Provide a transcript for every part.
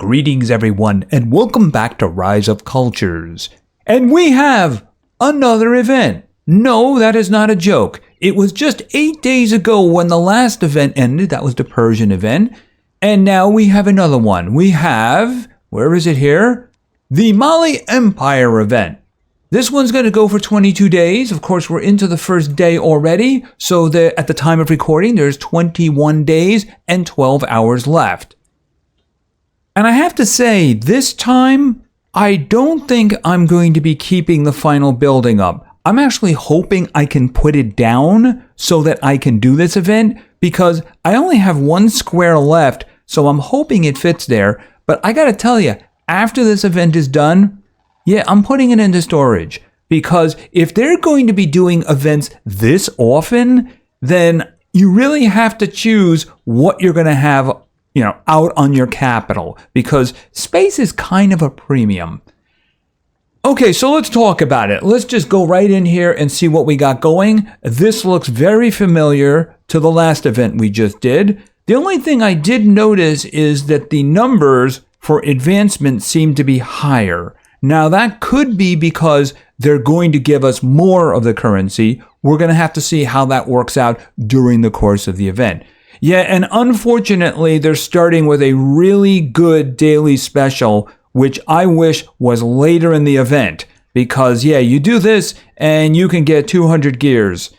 Greetings everyone, and welcome back to Rise of Cultures. And we have another event. No, that is not a joke. It was just 8 days ago when the last event ended. That was the Persian event. And now we have another one. We have, where is it here? The Mali Empire event. This one's going to go for 22 days. Of course, we're into the first day already. So at the time of recording, there's 21 days and 12 hours left. And I have to say, this time, I don't think I'm going to be keeping the final building up. I'm actually hoping I can put it down so that I can do this event because I only have one square left, so I'm hoping it fits there. But I gotta tell you, after this event is done, yeah, I'm putting it into storage because if they're going to be doing events this often, then you really have to choose what you're gonna have out on your capital because space is kind of a premium. Okay, so let's talk about it. Let's just go right in here and see what we got going. This looks very familiar to the last event we just did. The only thing I did notice is that the numbers for advancement seem to be higher. Now that could be because they're going to give us more of the currency. We're going to have to see how that works out during the course of the event. Yeah, and unfortunately, they're starting with a really good daily special, which I wish was later in the event. Because, yeah, you do this and you can get 200 gears.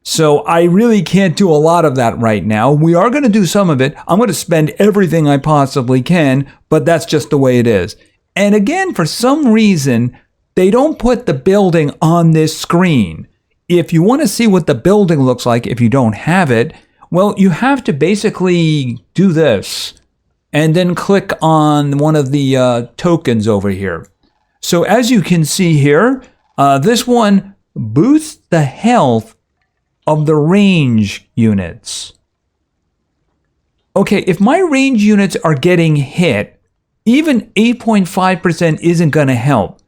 So I really can't do a lot of that right now. We are going to do some of it. I'm going to spend everything I possibly can, but that's just the way it is. And again, for some reason, they don't put the building on this screen. If you want to see what the building looks like if you don't have it, well, you have to basically do this and then click on one of the tokens over here. So as you can see here, this one boosts the health of the range units. Okay, if my range units are getting hit, even 8.5% isn't going to help.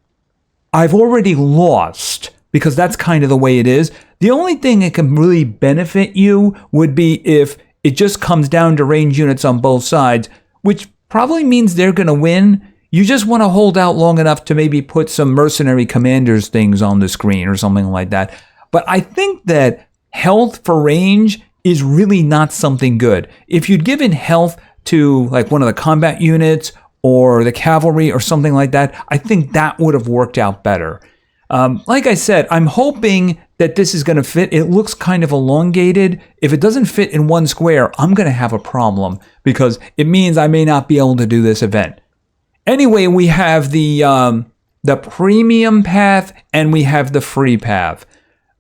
I've already lost because that's kind of the way it is. The only thing that can really benefit you would be if it just comes down to range units on both sides, which probably means they're going to win. You just want to hold out long enough to maybe put some mercenary commanders things on the screen or something like that. But I think that health for range is really not something good. If you'd given health to like one of the combat units or the cavalry or something like that, I think that would have worked out better. Like I said, I'm hoping that this is going to fit. It looks kind of elongated. If it doesn't fit in one square, I'm going to have a problem because it means I may not be able to do this event. Anyway, we have the premium path and we have the free path.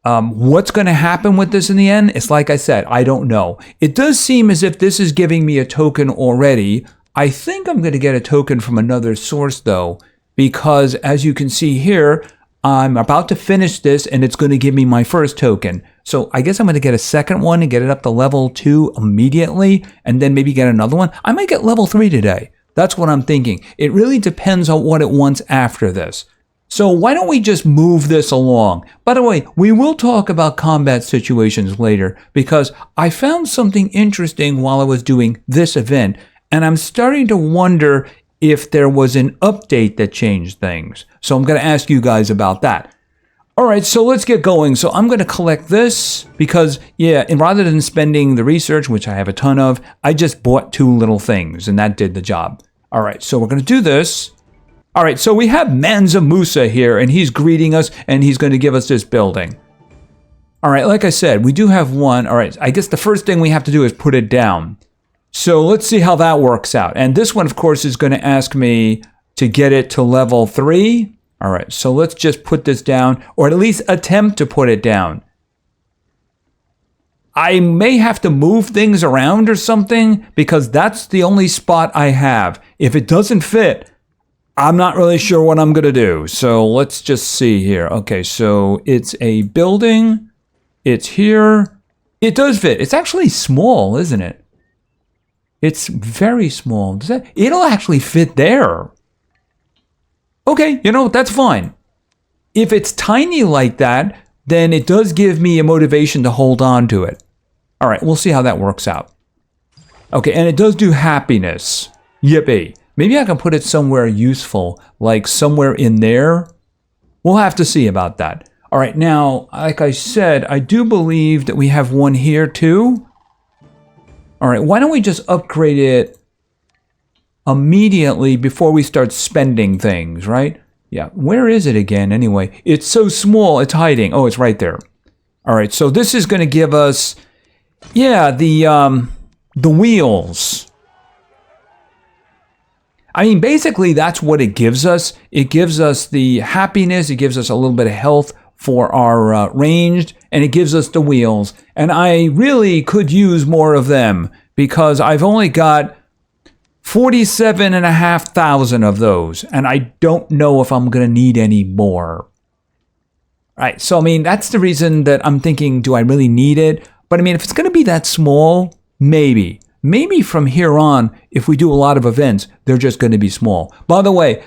What's going to happen with this in the end? It's like I said, I don't know. It does seem as if this is giving me a token already. I think I'm going to get a token from another source though, because as you can see here, I'm about to finish this and it's going to give me my first token. So I guess I'm going to get a second one and get it up to level 2 immediately and then maybe get another one. I might get level 3 today. That's what I'm thinking. It really depends on what it wants after this. So why don't we just move this along? By the way, we will talk about combat situations later because I found something interesting while I was doing this event and I'm starting to wonder if there was an update that changed things. So I'm going to ask you guys about that. All right, so let's get going. So I'm going to collect this because, yeah, and rather than spending the research, which I have a ton of, I just bought 2 little things and that did the job. All right, so we're going to do this. All right, so we have Mansa Musa here and he's greeting us and he's going to give us this building. All right, like I said, we do have one. All right, I guess the first thing we have to do is put it down. So let's see how that works out. And this one, of course, is going to ask me to get it to level 3. All right, so let's just put this down, or at least attempt to put it down. I may have to move things around or something, because that's the only spot I have. If it doesn't fit, I'm not really sure what I'm going to do. So let's just see here. Okay, so it's a building. It's here. It does fit. It's actually small, isn't it? It's very small. It'll actually fit there. Okay, that's fine. If it's tiny like that, then it does give me a motivation to hold on to it. All right, we'll see how that works out. Okay, and it does do happiness. Yippee. Maybe I can put it somewhere useful, like somewhere in there. We'll have to see about that. All right, now, like I said, I do believe that we have one here too. All right, why don't we just upgrade it immediately before we start spending things, right? Yeah, where is it again anyway? It's so small, it's hiding. Oh, it's right there. All right, so this is going to give us, yeah, the wheels. I mean, basically, that's what it gives us. It gives us the happiness. It gives us a little bit of health for our ranged, and it gives us the wheels. And I really could use more of them because I've only got 47,500 of those, and I don't know if I'm going to need any more. Right, so I mean, that's the reason that I'm thinking, do I really need it? But I mean, if it's going to be that small, maybe. Maybe from here on, if we do a lot of events, they're just going to be small. By the way,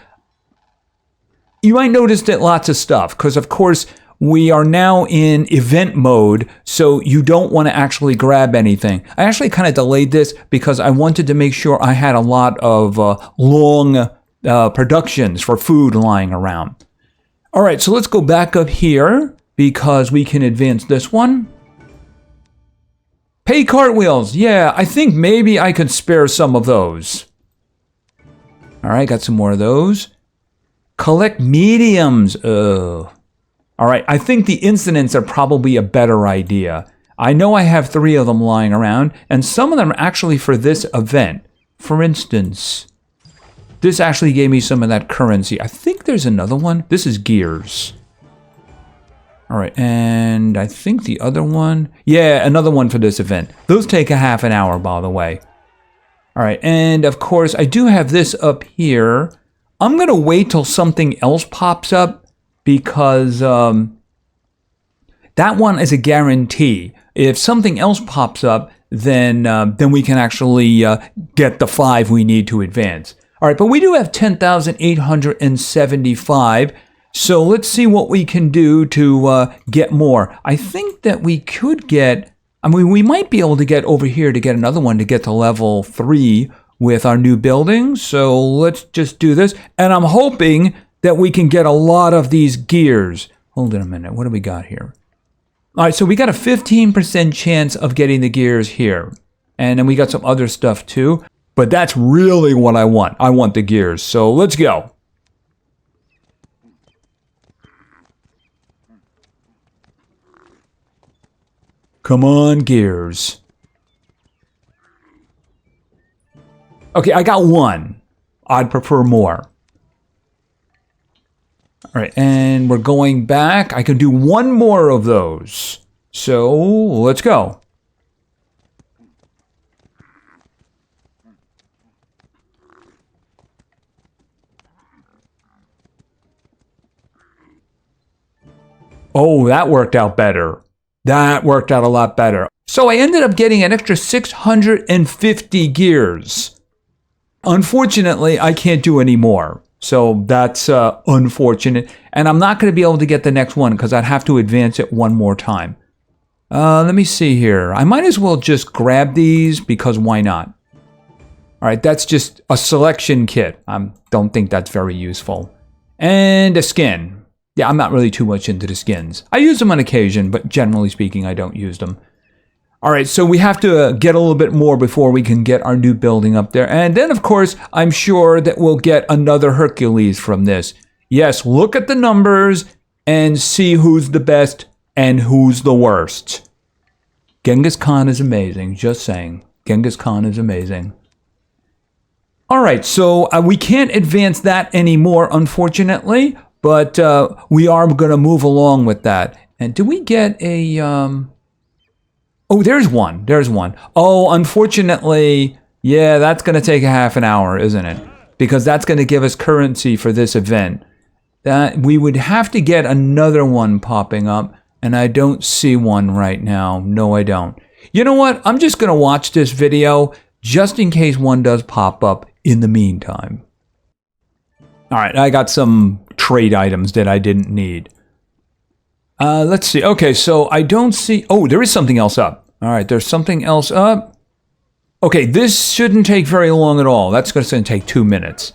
you might notice that lots of stuff, because of course, we are now in event mode, so you don't want to actually grab anything. I actually kind of delayed this because I wanted to make sure I had a lot of long productions for food lying around. All right, so let's go back up here because we can advance this one. Pay cartwheels. Yeah, I think maybe I could spare some of those. All right, got some more of those. Collect mediums. All right, I think the incidents are probably a better idea. I know I have 3 of them lying around, and some of them are actually for this event. For instance, this actually gave me some of that currency. I think there's another one. This is gears. All right, and I think the other one, yeah, another one for this event. Those take a half an hour, by the way. All right, and of course, I do have this up here. I'm going to wait till something else pops up because that one is a guarantee. If something else pops up, then we can actually get the 5 we need to advance. All right, but we do have 10,875. So let's see what we can do to get more. I think that we could get, I mean, we might be able to get over here to get another one to get to level 3 with our new building. So let's just do this. And I'm hoping that we can get a lot of these gears. Hold on a minute. What do we got here? All right, so we got a 15% chance of getting the gears here. And then we got some other stuff too. But that's really what I want. I want the gears. So let's go. Come on, gears. Okay, I got 1. I'd prefer more. All right, and we're going back. I can do 1 more of those. So let's go. Oh, that worked out better. That worked out a lot better. So I ended up getting an extra 650 gears. Unfortunately, I can't do any more. So that's unfortunate. And I'm not going to be able to get the next one because I'd have to advance it 1 more time. Let me see here. I might as well just grab these because why not? All right, that's just a selection kit. I don't think that's very useful. And a skin. Yeah, I'm not really too much into the skins. I use them on occasion, but generally speaking, I don't use them. All right, so we have to get a little bit more before we can get our new building up there. And then, of course, I'm sure that we'll get another Hercules from this. Yes, look at the numbers and see who's the best and who's the worst. Genghis Khan is amazing, just saying. Genghis Khan is amazing. All right, so we can't advance that anymore, unfortunately. But we are going to move along with that. And do we get a... Oh, there's one. There's one. Oh, unfortunately, yeah, that's going to take a half an hour, isn't it? Because that's going to give us currency for this event. That we would have to get another one popping up. And I don't see one right now. No, I don't. You know what? I'm just going to watch this video just in case one does pop up in the meantime. All right, I got some trade items that I didn't need. Let's see. Okay, so I don't see... Oh, there is something else up. All right, there's something else up. Okay, this shouldn't take very long at all. That's going to take 2 minutes.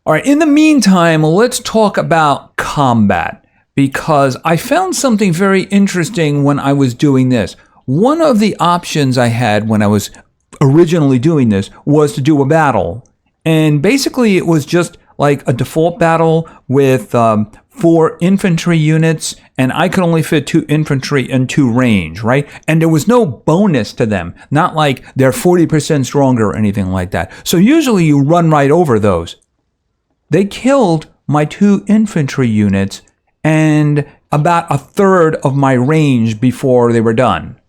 All right, in the meantime, let's talk about combat, because I found something very interesting when I was doing this. One of the options I had when I was originally doing this was to do a battle. And basically it was just like a default battle with 4 infantry units, and I could only fit 2 infantry and 2 range, right? And there was no bonus to them, not like they're 40% stronger or anything like that. So usually you run right over those. They killed my 2 infantry units and about a third of my range before they were done.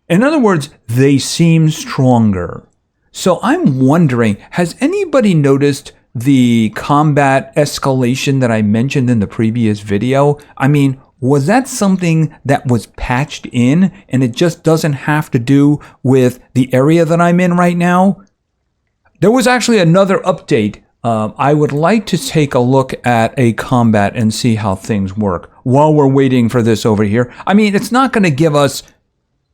In other words, they seem stronger. So I'm wondering, has anybody noticed the combat escalation that I mentioned in the previous video? I mean, was that something that was patched in and it just doesn't have to do with the area that I'm in right now? There was actually another update. I would like to take a look at a combat and see how things work while we're waiting for this over here. I mean, it's not going to give us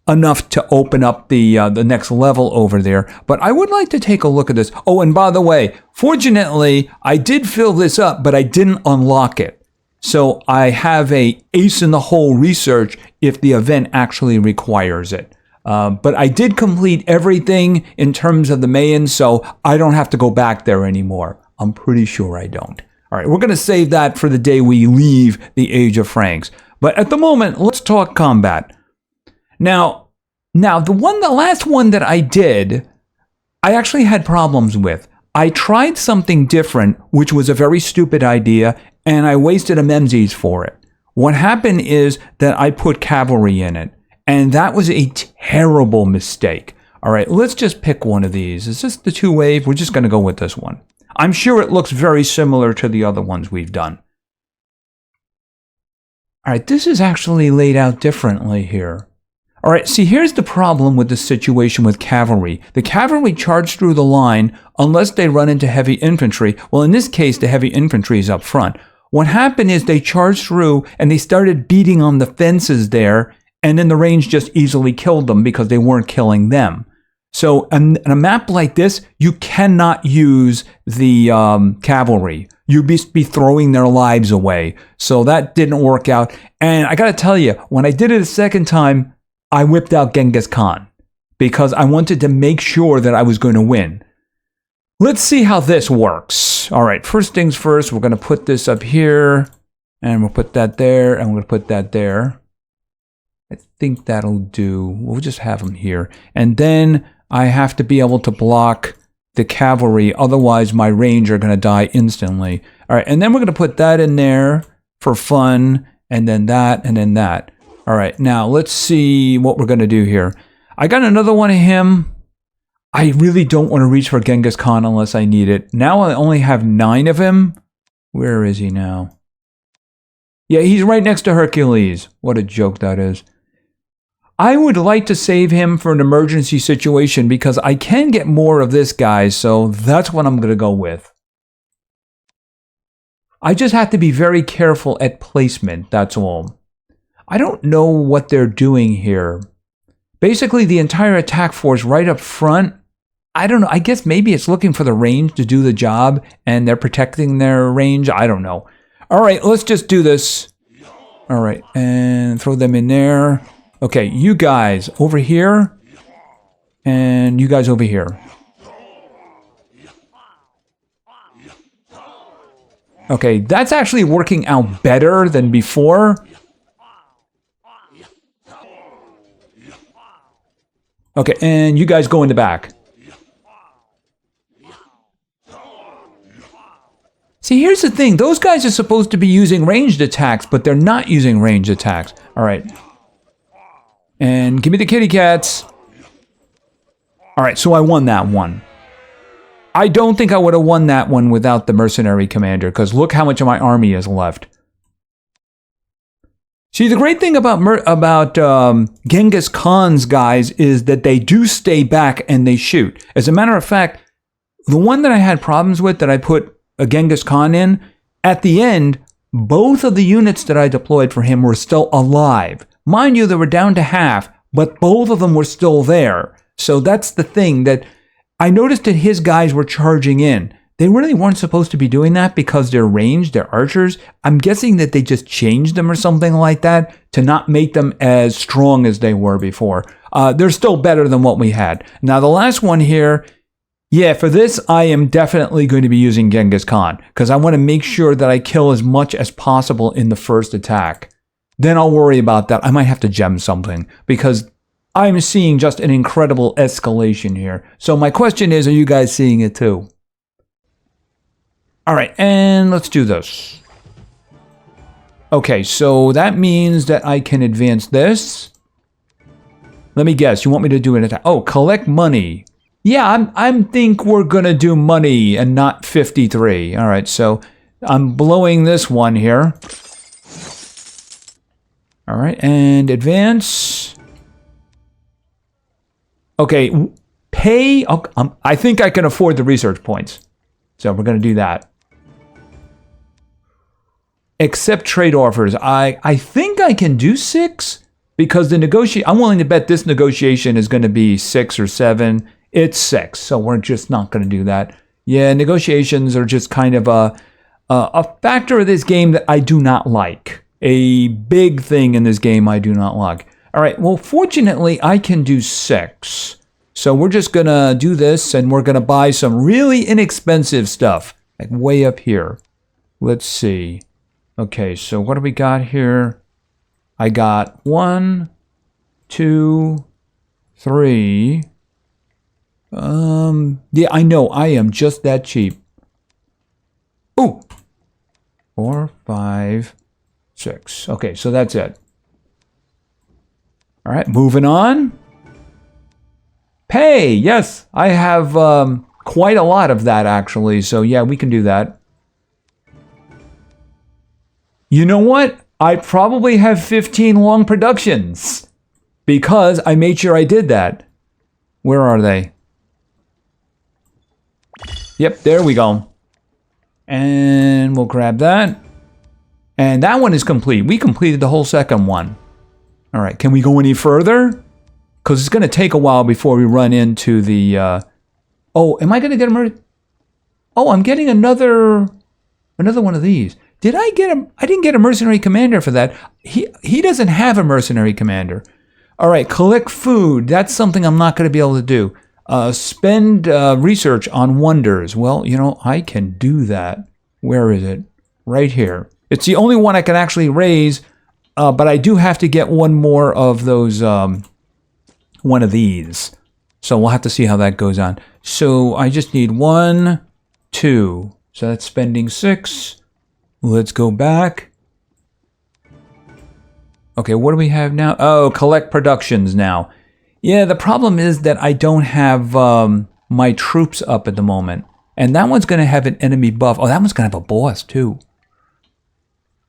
enough to open up the next level over there, but I would like to take a look at this. Oh, and by the way, fortunately, I did fill this up, but I didn't unlock it. So I have a ace in the hole research if the event actually requires it. But I did complete everything in terms of the Mayan, so I don't have to go back there anymore. I'm pretty sure I don't. All right, we're going to save that for the day we leave the Age of Franks. But at the moment, let's talk combat. Now, the last one that I did, I actually had problems with. I tried something different, which was a very stupid idea, and I wasted a Menzies for it. What happened is that I put cavalry in it, and that was a terrible mistake. All right, let's just pick one of these. Is this the 2-wave? We're just going to go with this one. I'm sure it looks very similar to the other ones we've done. All right, this is actually laid out differently here. All right, see, here's the problem with the situation with cavalry. The cavalry charge through the line unless they run into heavy infantry. Well, in this case, the heavy infantry is up front. What happened is they charged through and they started beating on the fences there, and then the range just easily killed them because they weren't killing them. So on a map like this, you cannot use the cavalry. You'd be throwing their lives away. So that didn't work out. And I got to tell you, when I did it a second time, I whipped out Genghis Khan because I wanted to make sure that I was going to win. Let's see how this works. All right, first things first, we're going to put this up here, and we'll put that there, and we're going to put that there. I think that'll do. We'll just have them here. And then I have to be able to block the cavalry, otherwise my range are going to die instantly. All right, and then we're going to put that in there for fun, and then that, and then that. All right, now let's see what we're going to do here. I got another one of him. I really don't want to reach for Genghis Khan unless I need it. Now I only have 9 of him. Where is he now? Yeah, he's right next to Hercules. What a joke that is. I would like to save him for an emergency situation because I can get more of this guy, so that's what I'm going to go with. I just have to be very careful at placement, that's all. I don't know what they're doing here. Basically, the entire attack force right up front, I don't know. I guess maybe it's looking for the range to do the job, and they're protecting their range. I don't know. All right, let's just do this. All right, and throw them in there. Okay, you guys over here, and you guys over here. Okay, that's actually working out better than before. Okay, and you guys go in the back. See, here's the thing. Those guys are supposed to be using ranged attacks, but they're not using ranged attacks. All right. And give me the kitty cats. All right, so I won that one. I don't think I would have won that one without the mercenary commander, because look how much of my army is left. See, the great thing about Genghis Khan's guys is that they do stay back and they shoot. As a matter of fact, the one that I had problems with that I put a Genghis Khan in, at the end, both of the units that I deployed for him were still alive. Mind you, they were down to half, but both of them were still there. So that's the thing that I noticed that his guys were charging in. They really weren't supposed to be doing that because they're ranged, they're archers. I'm guessing that they just changed them or something like that to not make them as strong as they were before. They're still better than what we had. Now, the last one here, yeah, for this, I am definitely going to be using Genghis Khan because I want to make sure that I kill as much as possible in the first attack. Then I'll worry about that. I might have to gem something because I'm seeing just an incredible escalation here. So my question is, are you guys seeing it too? All right, and let's do this. Okay, so that means that I can advance this. Let me guess, you want me to do an attack? Oh, collect money. Yeah, I think we're gonna do money and not 53. All right, so I'm blowing this one here. All right, and advance. Okay, pay. I think I can afford the research points. So we're gonna do that. Accept trade offers. I think I can do 6 because I'm willing to bet this negotiation is going to be 6 or 7. It's 6, so we're just not going to do that. Yeah, negotiations are just kind of a factor of this game that I do not like. A big thing in this game I do not like. All right, well, fortunately, I can do 6. So we're just going to do this, and we're going to buy some really inexpensive stuff, like way up here. Let's see. Okay, so what do we got here? I got 1, 2, 3. Yeah, I know, I am just that cheap. Ooh. 4, 5, 6. Okay, so that's it. All right, moving on. Pay, yes, I have quite a lot of that actually, so yeah, we can do that. You know what? I probably have 15 long productions because I made sure I did that. Where are they? Yep, there we go. And we'll grab that. And that one is complete. We completed the whole second one. All right, can we go any further? Because it's going to take a while before we run into the... Oh, am I going to get a... Oh, I'm getting another one of these. Did I get him? I didn't get a mercenary commander for that. He doesn't have a mercenary commander. All right, collect food. That's something I'm not going to be able to do. Spend research on wonders. Well, you know, I can do that. Where is it? Right here. It's the only one I can actually raise, but I do have to get one more of those, one of these. So we'll have to see how that goes on. So I just need 1, 2. So that's spending 6. Let's go back. Okay, what do we have now? Oh, collect productions now. Yeah, the problem is that I don't have my troops up at the moment. And that one's going to have an enemy buff. Oh, that one's going to have a boss too.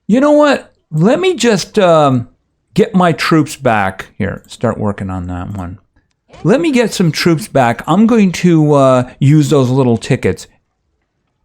You know what? Let me just get my troops back. Here, start working on that one. Let me get some troops back. I'm going to use those little tickets.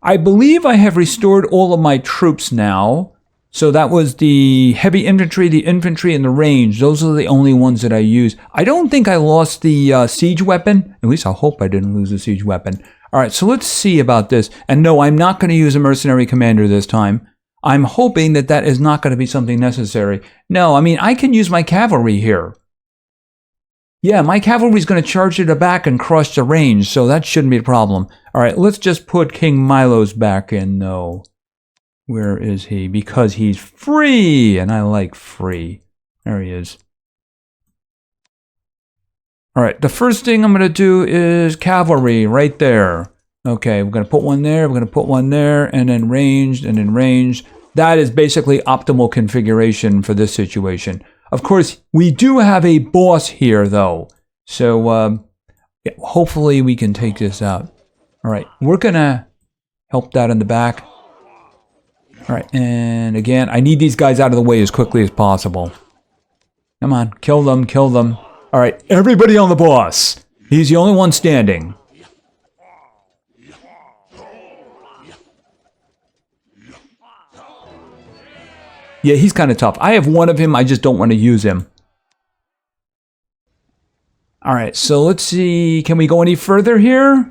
I believe I have restored all of my troops now. So that was the heavy infantry, and the range. Those are the only ones that I use. I don't think I lost the siege weapon. At least I hope I didn't lose the siege weapon. All right, so let's see about this. And no, I'm not going to use a mercenary commander this time. I'm hoping that that is not going to be something necessary. No, I mean, I can use my cavalry here. Yeah, my cavalry is going to charge to the back and crush the range, so that shouldn't be a problem. All right, let's just put King Milo's back in, though. Where is he? Because he's free, and I like free. There he is. All right, the first thing I'm going to do is cavalry right there. Okay, we're going to put one there, we're going to put one there, and then ranged, and then ranged. That is basically optimal configuration for this situation. Of course, we do have a boss here, though. So, yeah, hopefully we can take this out. All right, we're going to help that in the back. All right, and again, I need these guys out of the way as quickly as possible. Come on, kill them, kill them. All right, everybody on the boss. He's the only one standing. Yeah, he's kind of tough. I have one of him, I just don't want to use him. All right, so let's see. Can we go any further here?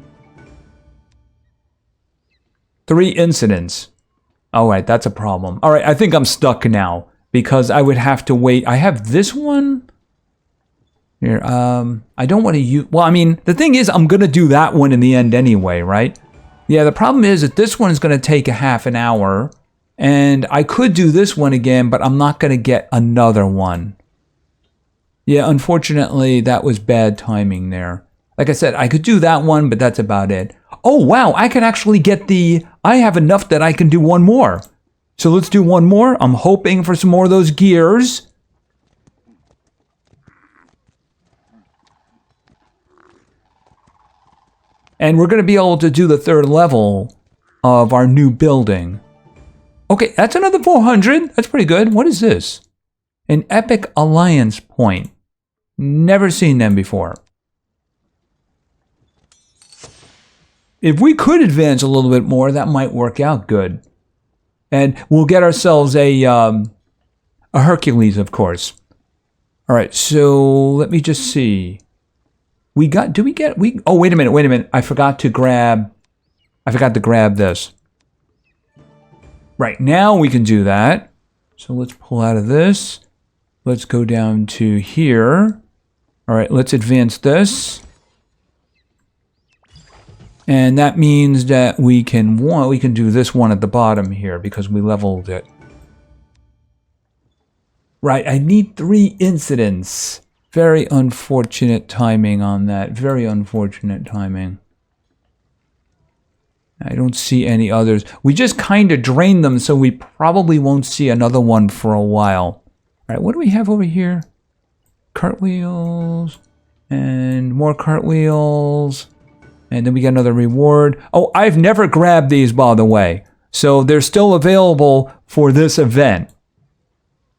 3 incidents. All right, that's a problem. All right, I think I'm stuck now because I would have to wait. I have this one. Here, I don't want to use... Well, I mean, the thing is, I'm going to do that one in the end anyway, right? Yeah, the problem is that this one is going to take a half an hour. And I could do this one again, but I'm not going to get another one. Yeah, unfortunately, that was bad timing there. Like I said, I could do that one, but that's about it. Oh, wow, I can actually get the... I have enough that I can do one more. So let's do one more. I'm hoping for some more of those gears. And we're going to be able to do the 3rd level of our new building. Okay, that's another 400. That's pretty good. What is this? An epic alliance point. Never seen them before. If we could advance a little bit more, that might work out good. And we'll get ourselves a Hercules, of course. All right, so let me just see. Oh, wait a minute. I forgot to grab this. Right, now we can do that. So let's pull out of this. Let's go down to here. All right, let's advance this. And that means that we can do this one at the bottom here because we leveled it. Right, I need 3 incidents. Very unfortunate timing on that. Very unfortunate timing. I don't see any others. We just kind of drained them, so we probably won't see another one for a while. All right, what do we have over here? Cartwheels. And more cartwheels. And then we get another reward. Oh, I've never grabbed these, by the way. So they're still available for this event.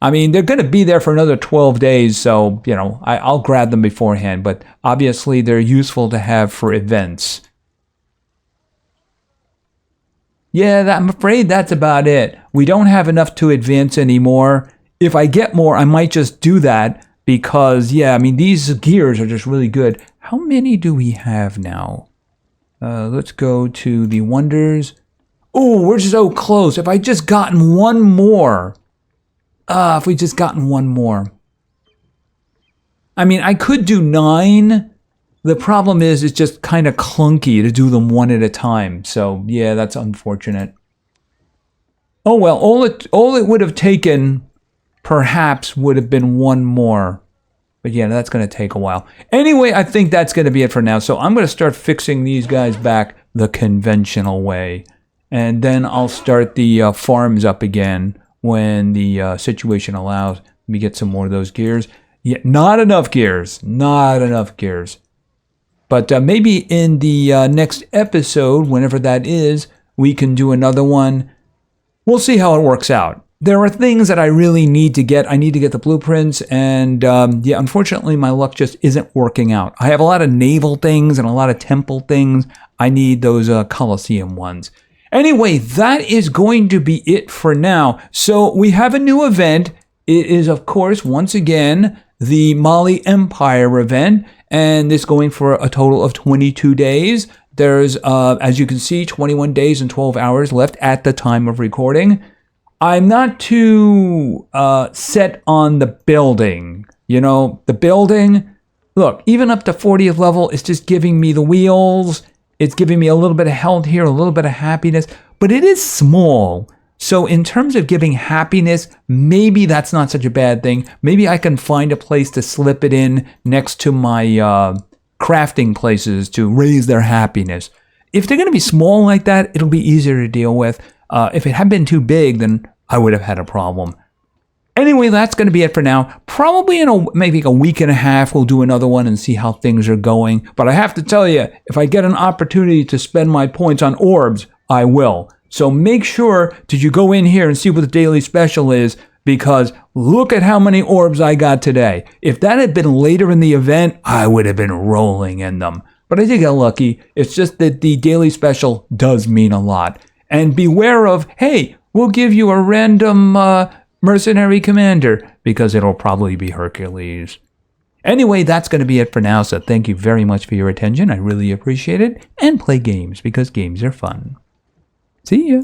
I mean, they're going to be there for another 12 days, so, you know, I'll grab them beforehand. But obviously, they're useful to have for events. Yeah, I'm afraid that's about it. We don't have enough to advance anymore. If I get more, I might just do that because, yeah, I mean, these gears are just really good. How many do we have now? Let's go to the wonders. Oh, we're so close. If I just gotten one more. If we just gotten one more. I mean, I could do 9. The problem is it's just kind of clunky to do them one at a time. So, yeah, that's unfortunate. Oh, well, all it would have taken, perhaps, would have been one more. But, yeah, that's going to take a while. Anyway, I think that's going to be it for now. So I'm going to start fixing these guys back the conventional way. And then I'll start the farms up again when the situation allows. Let me get some more of those gears. Yeah, not enough gears. Not enough gears. But maybe in the next episode, whenever that is, we can do another one. We'll see how it works out. There are things that I really need to get. I need to get the blueprints. And yeah, unfortunately, my luck just isn't working out. I have a lot of naval things and a lot of temple things. I need those Colosseum ones. Anyway, that is going to be it for now. So we have a new event. It is, of course, once again, the Mali Empire event. And this going for a total of 22 days. There's, as you can see, 21 days and 12 hours left at the time of recording. I'm not too set on the building. You know, the building, look, even up to 40th level, it's just giving me the wheels. It's giving me a little bit of health here, a little bit of happiness. But it is small. So in terms of giving happiness, maybe that's not such a bad thing. Maybe I can find a place to slip it in next to my crafting places to raise their happiness. If they're going to be small like that, it'll be easier to deal with. If it had been too big, then I would have had a problem. Anyway, that's going to be it for now. Probably in maybe a week and a half, we'll do another one and see how things are going. But I have to tell you, if I get an opportunity to spend my points on orbs, I will. So make sure that you go in here and see what the daily special is, because look at how many orbs I got today. If that had been later in the event, I would have been rolling in them. But I did get lucky. It's just that the daily special does mean a lot. And beware of, hey, we'll give you a random mercenary commander, because it'll probably be Hercules. Anyway, that's going to be it for now, so thank you very much for your attention. I really appreciate it. And play games, because games are fun. See ya.